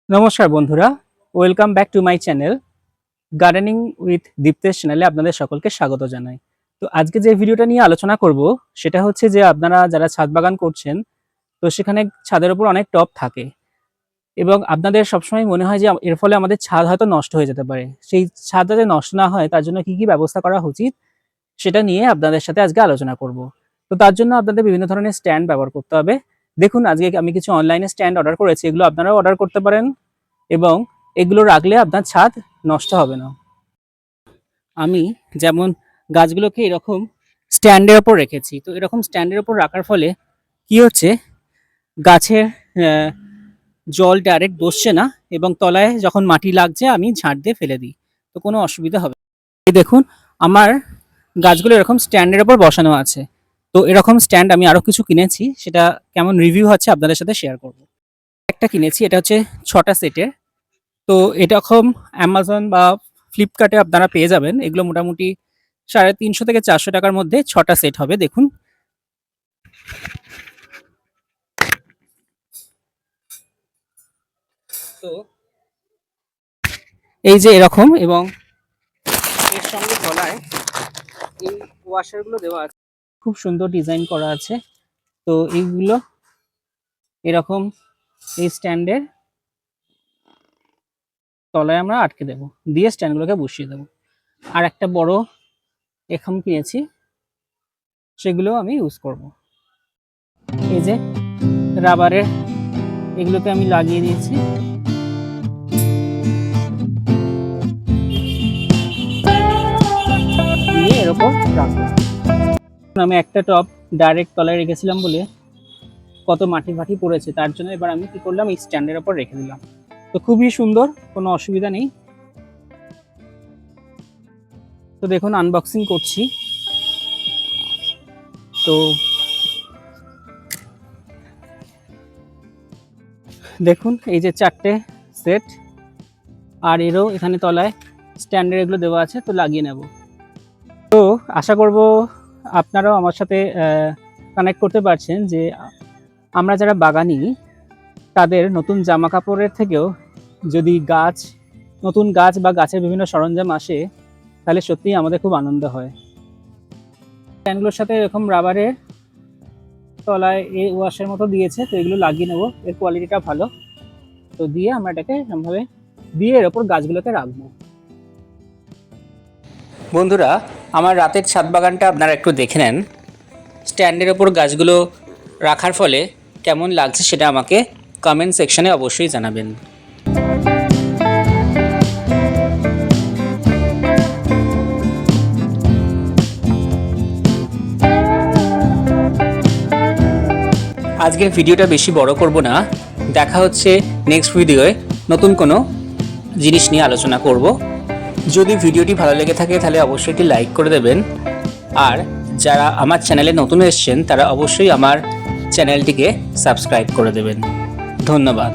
নমস্কার বন্ধুরা, welcome back to my channel gardening with Diptesh চ্যানেলে আপনাদের সকলকে স্বাগত জানাই। তো আজকে যে ভিডিওটা নিয়ে আলোচনা করব সেটা হচ্ছে যে আপনারা যারা ছাদ বাগান করছেন, তো সেখানে ছাদের উপর অনেক টব থাকে এবং আপনাদের সবসময় মনে হয় যে এর ফলে আমাদের ছাদ হয়তো নষ্ট হয়ে যেতে পারে। সেই ছাদ যাতে নষ্ট না হয় তার জন্য কি কি ব্যবস্থা করা উচিত সেটা নিয়ে আপনাদের সাথে আজকে আলোচনা করব। তো তার জন্য আপনাদের বিভিন্ন ধরনের স্ট্যান্ড ব্যবহার করতে হবে। দেখুন, আজকে আমি কিছু অনলাইনে স্ট্যান্ড অর্ডার করেছি, এগুলো আপনারাও অর্ডার করতে পারেন এবং এগুলো রাখলে আপনার ছাদ নষ্ট হবে না। আমি যেমন গাছগুলোকে এরকম স্ট্যান্ডের ওপর রেখেছি, তো এরকম স্ট্যান্ডের ওপর রাখার ফলে কি হচ্ছে, গাছের জল ডাইরেক্ট বসছে না এবং তলায় যখন মাটি লাগছে আমি ঝাঁট দিয়ে ফেলে দিই, তো কোনো অসুবিধা হবে না। এই দেখুন, আমার গাছগুলো এরকম স্ট্যান্ডের ওপর বসানো আছে। তো এরকম স্ট্যান্ড আমি আরও কিছু কিনেছি, সেটা কেমন রিভিউ হচ্ছে আপনাদের সাথে শেয়ার করব। একটা কিনেছি, এটা হচ্ছে 6টা সেটের। তো এরকম অ্যামাজন বা ফ্লিপকার্টে আপনারা পেয়ে যাবেন। এগুলো মোটামুটি 350 থেকে 400 টাকার মধ্যে 6টা সেট হবে। দেখুন, তো এই যে এরকম, এবং এর সঙ্গে তলায় এই ওয়াশারগুলো দেওয়া আছে, খুব সুন্দর ডিজাইন করা আছে। তো এইগুলো এরকম এই স্ট্যান্ডের তলায় আমরা আটকে দেবো, দিয়ে স্ট্যান্ডগুলোকে বসিয়ে দেবো। আর একটা বড় এরকম কিনেছি, সেগুলো আমি ইউজ করব। এই যে রাবারের এগুলোকে আমি লাগিয়ে দিয়েছি। দিয়ে এর উপর রাখবো। আমি একটা টব ডাইরেক্ট তলায় রেখেছিলাম বলে কত মাটি ফাটি পড়েছে, তার জন্য এবার আমি কি করলাম, এই স্ট্যান্ডের উপর রেখে দিলাম। তো খুবই সুন্দর, কোনো অসুবিধা নেই। তো দেখুন, আনবক্সিং করছি। তো দেখুন, এই যে 4টে সেট, আর এরও এখানে তলায় স্ট্যান্ডের এগুলো দেওয়া আছে, তো লাগিয়ে নেব। তো আশা করব আপনারাও আমার সাথে কানেক্ট করতে পারছেন যে আমরা যারা বাগানি তাদের নতুন জামা কাপড়ের থেকেও যদি নতুন গাছ বা গাছের বিভিন্ন সরঞ্জাম আসে, তাহলে সত্যিই আমাদের খুব আনন্দ হয়। স্ট্যান্ডগুলোর সাথে এরকম রাবারের তলায় এই ওয়াশের মতো দিয়েছে, তো এগুলো লাগিয়ে নেব। এর কোয়ালিটিটা ভালো। তো দিয়ে আমরা এটাকে এরকমভাবে দিয়ে এর ওপর গাছগুলোকে রাখবো। বন্ধুরা, আমার রাতের ছাদ বাগানটা আপনারা একটু দেখে নেন। স্ট্যান্ডের ওপর গাছগুলো রাখার ফলে কেমন লাগছে সেটা আমাকে কমেন্ট সেকশনে অবশ্যই জানাবেন। আজকের ভিডিওটা বেশি বড় করব না, দেখা হচ্ছে নেক্সট ভিডিওয়ে নতুন কোনো জিনিস নিয়ে আলোচনা করব। যদি ভিডিওটি ভালো লেগে থাকে তাহলে অবশ্যই একটি লাইক করে দেবেন, আর যারা আমার চ্যানেলে নতুন এসেছেন তারা অবশ্যই আমার চ্যানেলটিকে সাবস্ক্রাইব করে দেবেন। ধন্যবাদ।